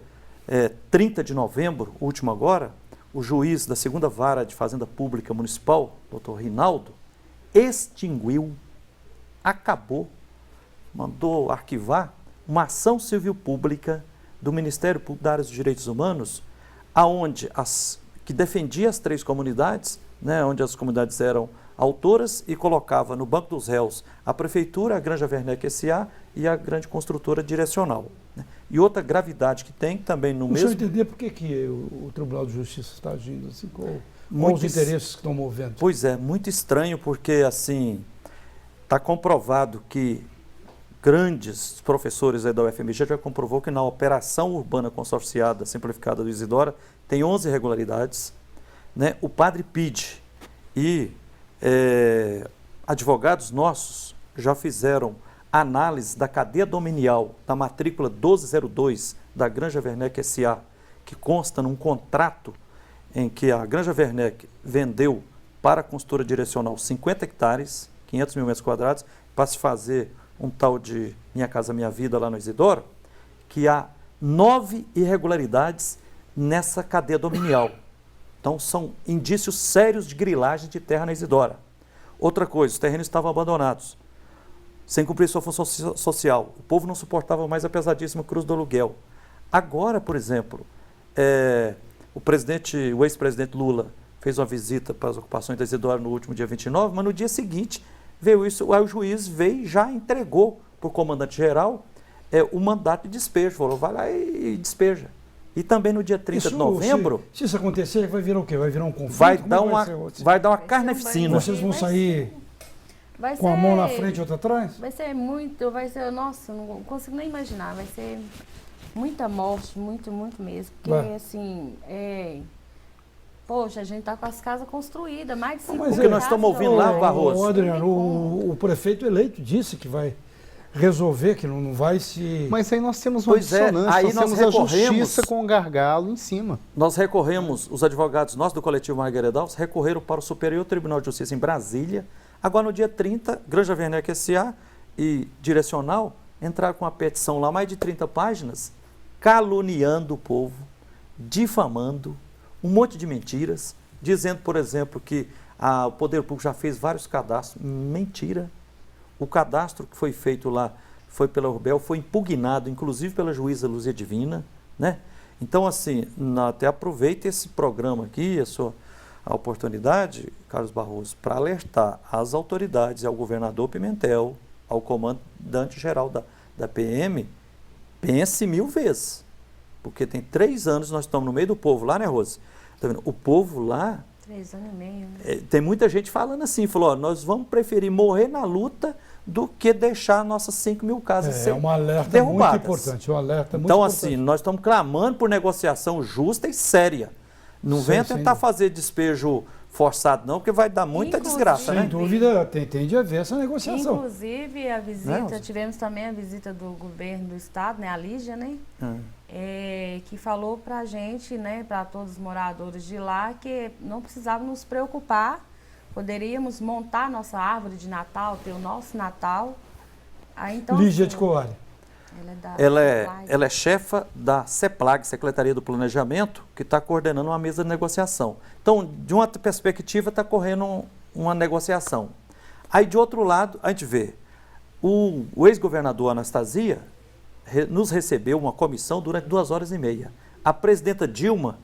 30 de novembro, último agora, o juiz da 2ª Vara de Fazenda Pública Municipal, Dr. Rinaldo, extinguiu, acabou, mandou arquivar uma ação civil pública do Ministério Público da Área dos Direitos Humanos, que defendia as 3 comunidades, né, onde as comunidades eram autoras e colocava no banco dos réus a Prefeitura, a Granja Werneck S.A. e a grande construtora Direcional. Né? E outra gravidade que tem também no mesmo... Deixa eu entender por que o Tribunal de Justiça está agindo assim, qual os interesses que estão movendo. Pois é, muito estranho porque assim, está comprovado que grandes professores aí da UFMG já comprovou que na operação urbana consorciada simplificada do Isidora tem 11 irregularidades. Né? O padre Pide e advogados nossos já fizeram análise da cadeia dominial da matrícula 1202 da Granja Werneck S.A., que consta num contrato em que a Granja Werneck vendeu para a construtora Direcional 50 hectares, 500 mil metros quadrados, para se fazer um tal de Minha Casa Minha Vida lá no Isidoro, que há 9 irregularidades nessa cadeia dominial. Então, são indícios sérios de grilagem de terra na Isidora. Outra coisa, os terrenos estavam abandonados, sem cumprir sua função social. O povo não suportava mais a pesadíssima cruz do aluguel. Agora, por exemplo, o ex-presidente Lula fez uma visita para as ocupações da Isidora no último dia 29, mas no dia seguinte veio isso, aí o juiz veio e já entregou para o comandante-geral o mandato de despejo. Falou, vai lá e despeja. E também no dia 30 de novembro... Se isso acontecer, vai virar o quê? Vai virar um conflito? Vai dar uma carneficina. Vocês vão sair com a mão na frente e outra atrás? Vai ser, nossa, não consigo nem imaginar. Vai ser muita morte, muito mesmo. Porque, assim, poxa, a gente está com as casas construídas, mais de 5 Porque nós estamos ouvindo lá, Barroso. Adriano, o prefeito eleito disse que vai resolver, que não vai se... Mas aí nós temos uma Pois é, dissonância, aí nós temos a recorremos. justiça com o gargalo em cima. Nós recorremos, os advogados nossos do coletivo Margarida Alves recorreram para o Superior Tribunal de Justiça em Brasília. Agora, no dia 30, Granja Werneck S.A. e Direcional entraram com uma petição lá, mais de 30 páginas, caluniando o povo, difamando, um monte de mentiras, dizendo, por exemplo, que o Poder Público já fez vários cadastros. Mentira. O cadastro que foi feito lá, foi pela Urbel, foi impugnado, inclusive pela juíza Luzia Divina, né? Então, assim, até aproveita esse programa aqui, a oportunidade, Carlos Barroso, para alertar às autoridades, ao governador Pimentel, ao comandante-geral da PM, pense 1000 vezes. Porque tem 3 anos nós estamos no meio do povo lá, né, Rose? Tá vendo? O povo lá... 3 anos e meio, né? Tem muita gente falando assim, falou, ó, nós vamos preferir morrer na luta do que deixar nossas 5.000 casas É um alerta derrubadas. muito importante, um alerta muito Então, importante. assim, nós estamos clamando por negociação justa e séria. Não venha tentar fazer despejo forçado, não, porque vai dar muita Inclusive, desgraça, Sem né? dúvida, tem de haver essa negociação. Inclusive, a visita, Não. tivemos também a visita do governo do estado, né, a Lígia, né? Que falou pra gente, né, para todos os moradores de lá, que não precisávamos nos preocupar, poderíamos montar nossa árvore de Natal, ter o nosso Natal. Aí, então, Lígia assim, de Coalho. ela é da CEPLAG. Ela é chefa da CEPLAG, Secretaria do Planejamento, que está coordenando uma mesa de negociação. Então, de uma perspectiva, está correndo uma negociação. Aí, de outro lado, a gente vê o ex-governador Anastasia nos recebeu uma comissão durante 2 horas e meia. A presidenta Dilma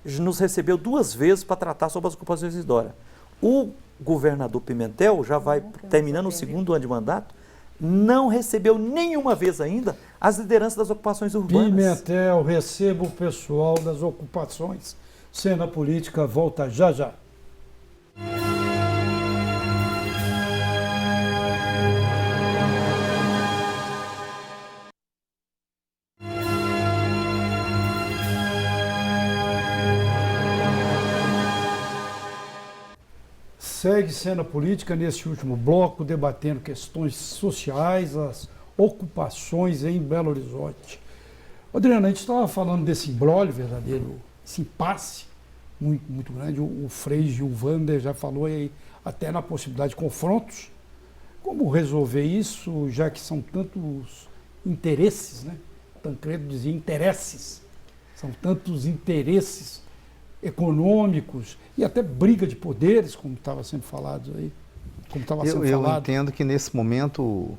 nos recebeu 2 vezes para tratar sobre as ocupações de Dória. O governador Pimentel já vai terminando o 2º ano de mandato, não recebeu nenhuma vez ainda as lideranças das ocupações urbanas. Pimentel, receba o pessoal das ocupações. Cena Política volta já já. Segue Cena Política nesse último bloco, debatendo questões sociais, as ocupações em Belo Horizonte. Adriana, a gente estava falando desse imbróglio verdadeiro, esse impasse muito grande. O Freixo e o Wander já falou aí até na possibilidade de confrontos. Como resolver isso, já que são tantos interesses, né? Tancredo dizia interesses. São tantos interesses econômicos e até briga de poderes, como estava sendo falado aí. Eu entendo que nesse momento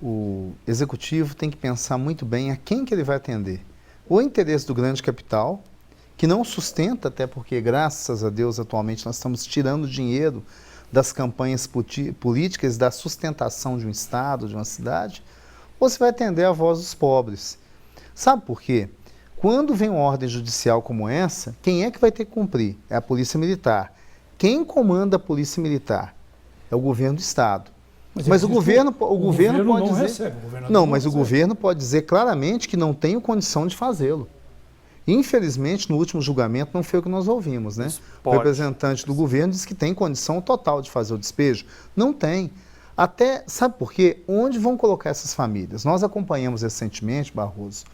o executivo tem que pensar muito bem a quem que ele vai atender. O interesse do grande capital, que não sustenta, até porque, graças a Deus, atualmente nós estamos tirando dinheiro das campanhas políticas, da sustentação de um estado, de uma cidade, ou você vai atender a voz dos pobres. Sabe por quê? Quando vem uma ordem judicial como essa, quem é que vai ter que cumprir? É a Polícia Militar. Quem comanda a Polícia Militar? É o governo do Estado. Mas o governo pode dizer... Recebe, mas o governo pode dizer claramente que não tem condição de fazê-lo. Infelizmente, no último julgamento, não foi o que nós ouvimos, né? O representante do governo disse que tem condição total de fazer o despejo. Não tem. Até, sabe por quê? Onde vão colocar essas famílias? Nós acompanhamos recentemente, Barroso,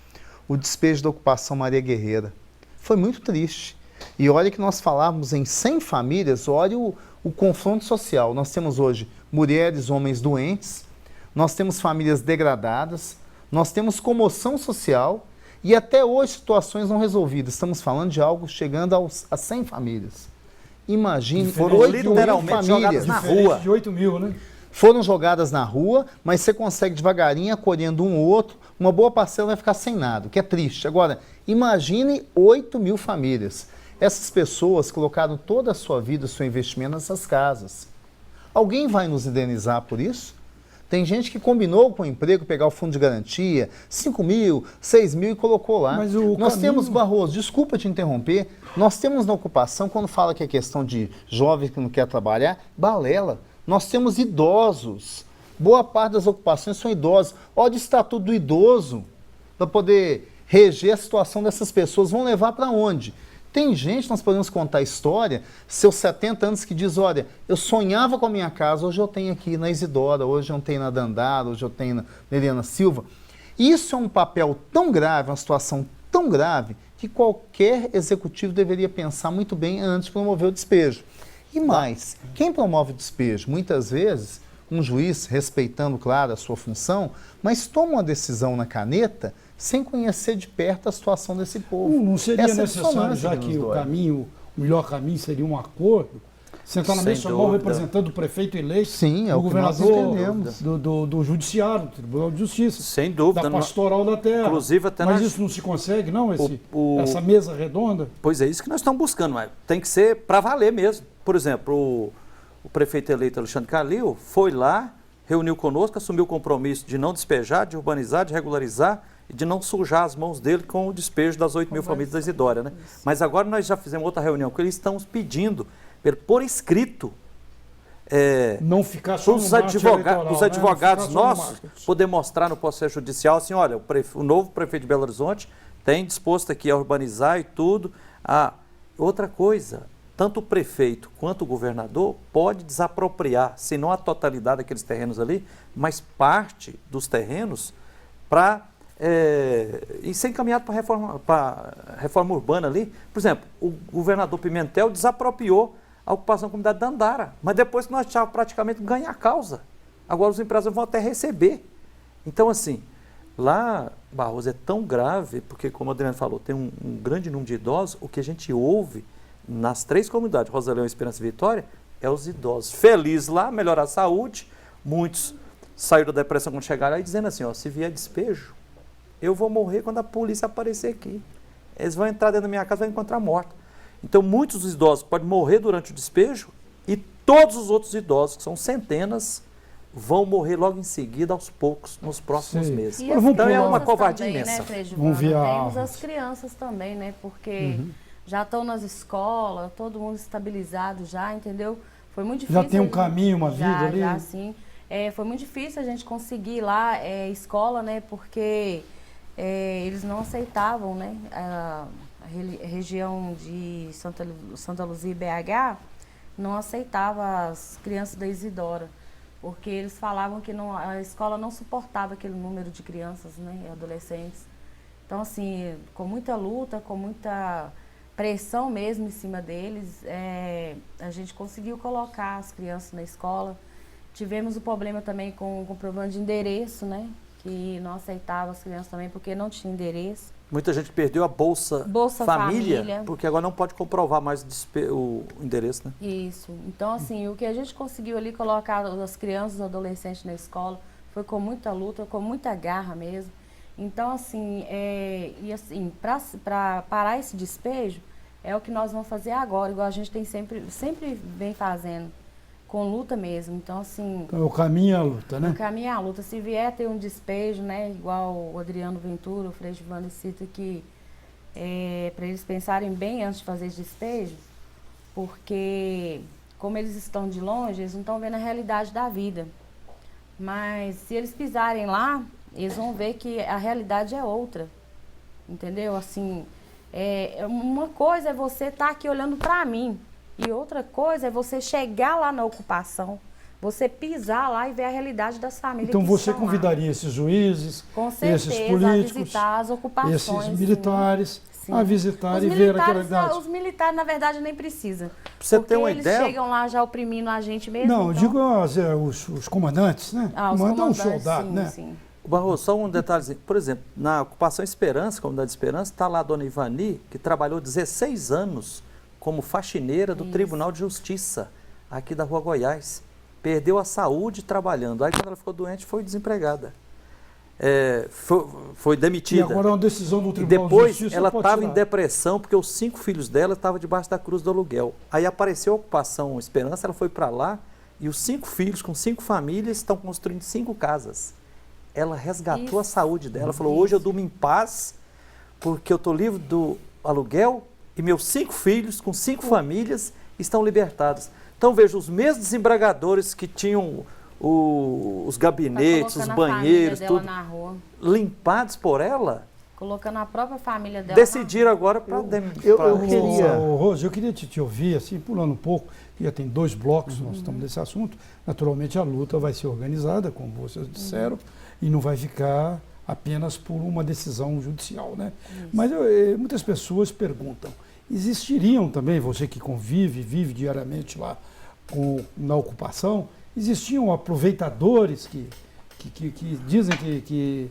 o despejo da ocupação Maria Guerreira. Foi muito triste. E olha que nós falávamos em 100 famílias, olha o confronto social. Nós temos hoje mulheres, homens doentes, nós temos famílias degradadas, nós temos comoção social e até hoje situações não resolvidas. Estamos falando de algo chegando a 100 famílias. Imagine, foram 8 literalmente jogadas na rua. De 8 mil, né? Foram jogadas na rua, mas você consegue devagarinho, acolhendo um ou outro, uma boa parcela vai ficar sem nada, o que é triste. Agora, imagine 8 mil famílias. Essas pessoas colocaram toda a sua vida, o seu investimento nessas casas. Alguém vai nos indenizar por isso? Tem gente que combinou com o emprego pegar o fundo de garantia, 5 mil, 6 mil e colocou lá. Mas nós temos, Barroso, desculpa te interromper, nós temos na ocupação, quando fala que é questão de jovem que não quer trabalhar, balela. Nós temos idosos. Boa parte das ocupações são idosos. Olha o estatuto do idoso para poder reger a situação dessas pessoas. Vão levar para onde? Tem gente, nós podemos contar a história, seus 70 anos, que diz, olha, eu sonhava com a minha casa, hoje eu tenho aqui na Isidora, hoje eu tenho na Dandara, hoje eu tenho na Helena Silva. Isso é um papel tão grave, uma situação tão grave, que qualquer executivo deveria pensar muito bem antes de promover o despejo. E mais, quem promove o despejo? Muitas vezes, um juiz, respeitando, claro, a sua função, mas toma uma decisão na caneta sem conhecer de perto a situação desse povo. Não seria Essa necessário, já que o melhor caminho seria um acordo, sentar na Sem mesa, chamar o dúvida. representante do prefeito eleito, Sim, é do o que nós governador, entendemos. do judiciário, do Tribunal de Justiça, Sem dúvida. da pastoral da terra. Inclusive, até Mas nós- isso não se consegue, não? O- Essa mesa redonda? Pois é, isso que nós estamos buscando, mas tem que ser para valer mesmo. Por exemplo, o prefeito eleito Alexandre Calil foi lá, reuniu conosco, assumiu o compromisso de não despejar, de urbanizar, de regularizar e de não sujar as mãos dele com o despejo das 8 mil famílias da Isidória, né? Mas agora nós já fizemos outra reunião com eles, estamos pedindo por escrito Não ficar só os no marketing eleitoral, os né? advogados Não ficar só no nossos marketing. poder mostrar no processo judicial assim, olha, o novo prefeito de Belo Horizonte tem disposto aqui a urbanizar e tudo. Outra coisa, tanto o prefeito quanto o governador pode desapropriar, se não a totalidade daqueles terrenos ali, mas parte dos terrenos para e ser encaminhado para reforma urbana ali. Por exemplo, o governador Pimentel desapropriou a ocupação da comunidade da Dandara, mas depois que nós tínhamos praticamente ganhar a causa. Agora os empresários vão até receber. Então, assim, lá, Barroso, é tão grave, porque, como o Adriano falou, tem um grande número de idosos. O que a gente ouve nas 3 comunidades, Rosa-Leão, Esperança e Vitória, é os idosos felizes lá, melhorar a saúde. Muitos saíram da depressão quando chegaram aí, dizendo assim, ó, se vier despejo, eu vou morrer quando a polícia aparecer aqui. Eles vão entrar dentro da minha casa e vão encontrar morto. Então, muitos dos idosos podem morrer durante o despejo e todos os outros idosos, que são centenas, vão morrer logo em seguida, aos poucos, nos próximos Sim. meses. E Agora as vamos Então, é pular. uma crianças covardia também, imensa. Né, Frei Vamos ver Gilvana? a- Temos as crianças também, né? Porque já estão nas escolas, todo mundo estabilizado já, entendeu? Foi muito difícil. Já tem um a gente- caminho, uma vida ali? Já, sim. Foi muito difícil a gente conseguir lá escola, né? Porque eles não aceitavam, né? A região de Santa Luzia e BH não aceitava as crianças da Isidora, porque eles falavam que a escola não suportava aquele número de crianças, né, e adolescentes. Então, assim, com muita luta, com muita pressão mesmo em cima deles, a gente conseguiu colocar as crianças na escola. Tivemos o problema também com o comprovante de endereço, né, que não aceitava as crianças também porque não tinha endereço. Muita gente perdeu a Bolsa Família, Família. porque agora não pode comprovar mais o endereço, né? Isso. Então, assim, o que a gente conseguiu ali colocar as crianças e os adolescentes na escola foi com muita luta, com muita garra mesmo. Então, assim, para parar esse despejo, é o que nós vamos fazer agora, igual a gente tem sempre vem fazendo, com luta mesmo. Então, assim, Então, o caminho é a luta, né? o caminho é a luta. Se vier ter um despejo, né, igual o Adriano Ventura, o Frei Gilvana cita que para eles pensarem bem antes de fazer esse despejo, porque como eles estão de longe, eles não estão vendo a realidade da vida. Mas se eles pisarem lá, eles vão ver que a realidade é outra. Entendeu? Assim, uma coisa é você estar aqui olhando para mim, e outra coisa é você chegar lá na ocupação, você pisar lá e ver a realidade das famílias Então que você estão lá. convidaria esses juízes, Com certeza, esses a políticos, visitar as ocupações. esses militares, sim. a visitar Os e ver a militares, realidade. Os militares, na verdade, nem precisam. Pra você porque ter uma eles ideia- chegam lá já oprimindo a gente mesmo. Não, eu então... digo os comandantes, né? Os Comandam um comandantes, soldado, sim, né? sim. Barroso, só um detalhezinho. Por exemplo, na ocupação Esperança, comunidade Esperança, está lá a dona Ivani, que trabalhou 16 anos como faxineira do Tribunal de Justiça, aqui da Rua Goiás. Perdeu a saúde trabalhando. Aí, quando ela ficou doente, foi desempregada. Foi E demitida. agora é uma decisão do E Tribunal de depois Justiça ela pode estava em tirar. depressão porque os 5 filhos dela estavam debaixo da cruz do aluguel. Aí apareceu a ocupação Esperança, ela foi para lá e os 5 filhos com 5 famílias estão construindo 5 casas. Ela resgatou a Isso. saúde dela. Ela falou, hoje eu durmo em paz porque eu estou livre do aluguel e meus 5 filhos com 5 famílias estão libertados. Então veja, os mesmos desembargadores que tinham os gabinetes, os Tá colocando a banheiros, família dela tudo na rua. limpados por ela, colocando a própria família dela. Decidiram agora para... eu queria- Rose, eu queria te ouvir, assim, pulando um pouco, já tem 2 blocos, nós estamos nesse assunto. Naturalmente, a luta vai ser organizada, como vocês disseram, e não vai ficar apenas por uma decisão judicial, né? Mas muitas pessoas perguntam, existiriam também, você que vive diariamente lá na ocupação, existiam aproveitadores que dizem que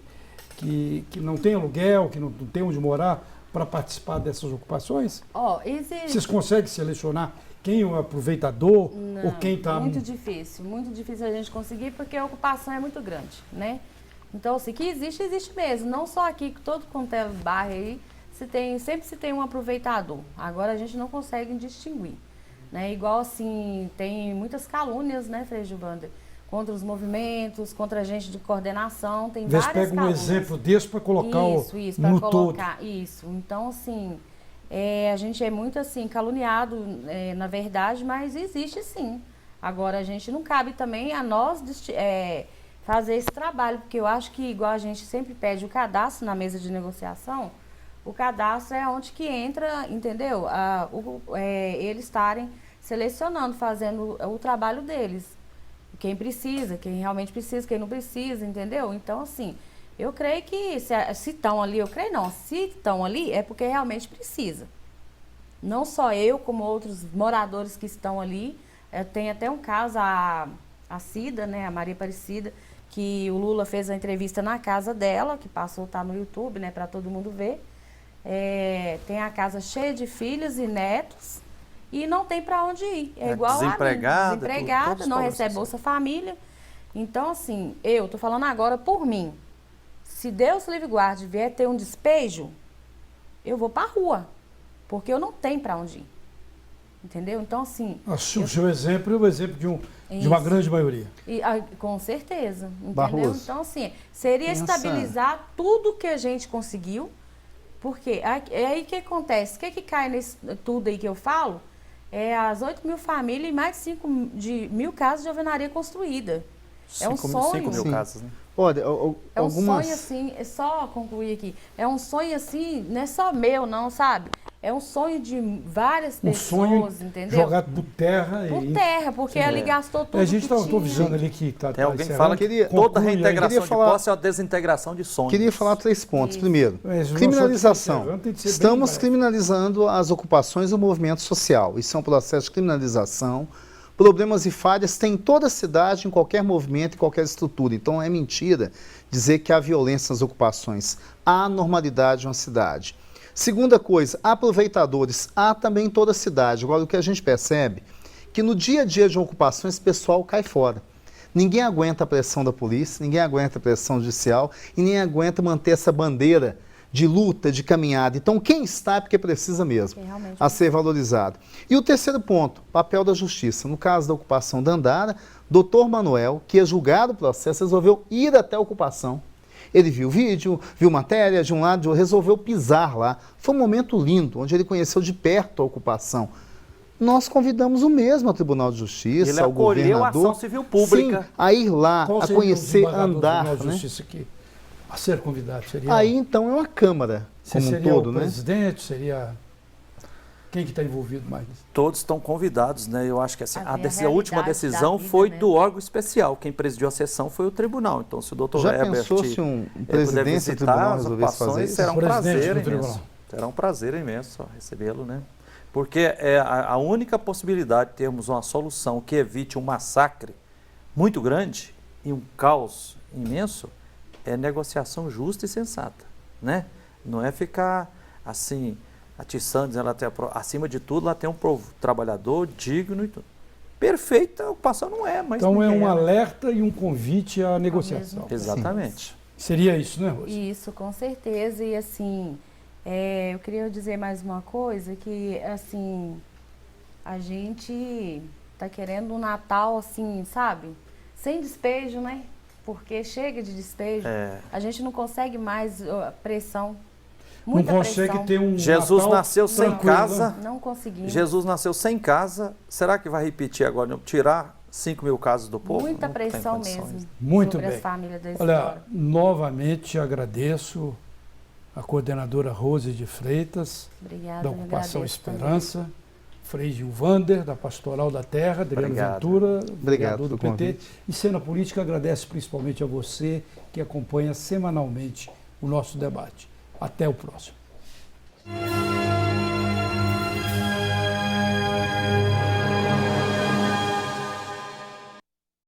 não tem aluguel, que não tem onde morar para participar dessas ocupações? Existe. Vocês conseguem selecionar quem é o aproveitador Não, ou quem está... muito difícil a gente conseguir, porque a ocupação é muito grande, né? Então, assim, que existe mesmo. Não só aqui, que todo quanto é bairro aí, sempre se tem um aproveitador. Agora a gente não consegue distinguir, né? Igual assim, tem muitas calúnias, né, Frei Gilvander? Contra os movimentos, contra a gente de coordenação, tem Vê se várias pega um calúnias. exemplo desse para colocar Isso, para no colocar, todo. isso. Então, assim, a gente é muito, assim, caluniado, na verdade, mas existe sim. Agora, a gente não cabe também a nós fazer esse trabalho, porque eu acho que, igual a gente sempre pede o cadastro na mesa de negociação, o cadastro é onde que entra, entendeu? Eles estarem selecionando, fazendo o trabalho deles. Quem precisa, quem realmente precisa, quem não precisa, entendeu? Então, assim, eu creio que se estão ali, se estão ali é porque realmente precisa. Não só eu, como outros moradores que estão ali. Tem até um caso, a Cida, né, a Maria Aparecida, que o Lula fez a entrevista na casa dela, que passou a estar no YouTube, né, para todo mundo ver. Tem a casa cheia de filhos e netos e não tem para onde ir. É igual desempregada, a mim, desempregada, todos não os recebe pobres. Bolsa Família. Então, assim, eu tô falando agora por mim. Se Deus livre e guarde vier ter um despejo, eu vou para a rua, porque eu não tenho para onde ir. Entendeu? Então, assim... O seu exemplo é o exemplo de uma grande maioria. Com certeza, entendeu? Barroso. Então, assim, seria estabilizar tudo que a gente conseguiu, porque aí o que acontece? O que cai nesse tudo aí que eu falo? As 8 mil famílias e mais de 5 mil casas de alvenaria construída. É um sonho. 5 mil casas, né? Olha, É um sonho, assim, só concluir aqui, é um sonho, assim, não é só meu, não, sabe? É um sonho de várias Um pessoas, sonho entendeu? jogado por terra. Por terra, porque ali gastou tudo A gente que está tinha. avisando ali que está Tem alguém que encerrando. fala que Queria- toda conclui aí. reintegração Queria de falar- posse é a desintegração de sonhos. Queria falar 3 pontos. Isso. Primeiro, Mas o criminalização. nosso tem que ser bem Estamos breve. criminalizando as ocupações do movimento social. Isso é um processo de criminalização. Problemas e falhas tem em toda a cidade, em qualquer movimento, em qualquer estrutura. Então é mentira dizer que há violência nas ocupações. Há normalidade em uma cidade. Segunda coisa, aproveitadores. Há também em toda a cidade. Agora, o que a gente percebe que no dia a dia de uma ocupação esse pessoal cai fora. Ninguém aguenta a pressão da polícia, ninguém aguenta a pressão judicial e ninguém aguenta manter essa bandeira de luta, de caminhada. Então, quem está é porque precisa mesmo Quem realmente a ser valorizado. E o terceiro ponto, papel da justiça. No caso da ocupação da Andara, doutor Manuel, que ia julgar o processo, resolveu ir até a ocupação. Ele viu vídeo, viu matéria de um lado, de outro, resolveu pisar lá. Foi um momento lindo, onde ele conheceu de perto a ocupação. Nós convidamos o mesmo ao Tribunal de Justiça, Ele ao acolheu a governador. ação civil pública. Sim, a ir lá, Qual a seria o conhecer, desembargador do andar. Tribunal de Né? Justiça aqui a ser convidado? Seria, Aí, então, é uma Câmara como um seria todo, o né? presidente? Seria... Quem que está envolvido mais nisso? Todos estão convidados, né? Eu acho que assim, A ver a a última realidade decisão da vida, foi né? do órgão especial. Quem presidiu a sessão foi o tribunal. Então, se o doutor Já Herbert pensou se um puder presidente do visitar tribunal as resolvesse fazer ocupações, isso? será um Presidente prazer do imenso. tribunal. Será um prazer imenso recebê-lo, né? Porque é a única possibilidade de termos uma solução que evite um massacre muito grande e um caos imenso é negociação justa e sensata, né? Não é ficar assim atiçando, dizendo até acima de tudo lá tem um povo trabalhador digno e tudo. Perfeita a ocupação não é, mas Então é ninguém, um né? alerta e um convite à negociação. Exatamente. Seria isso, né, Rose? Isso, com certeza. E assim, eu queria dizer mais uma coisa, que assim, a gente tá querendo um Natal assim, sabe? Sem despejo, né? Porque chega de despejo. A gente não consegue mais pressão. Muita não consegue pressão. ter um Jesus Natal nasceu sem tranquilo, casa. né? Não conseguimos. Jesus nasceu sem casa. Será que vai repetir agora? Tirar 5 mil casas do povo? Muita Não tem pressão condições. mesmo Muito sobre bem. as famílias da Olha, história. novamente agradeço a coordenadora Rose de Freitas, Obrigada, da eu Ocupação agradeço Esperança, Frei Gilvander, da Pastoral da Terra, Adriano Obrigado. Ventura, vereador pelo do PT. convite. E Cena Política agradece principalmente a você que acompanha semanalmente o nosso debate. Até o próximo.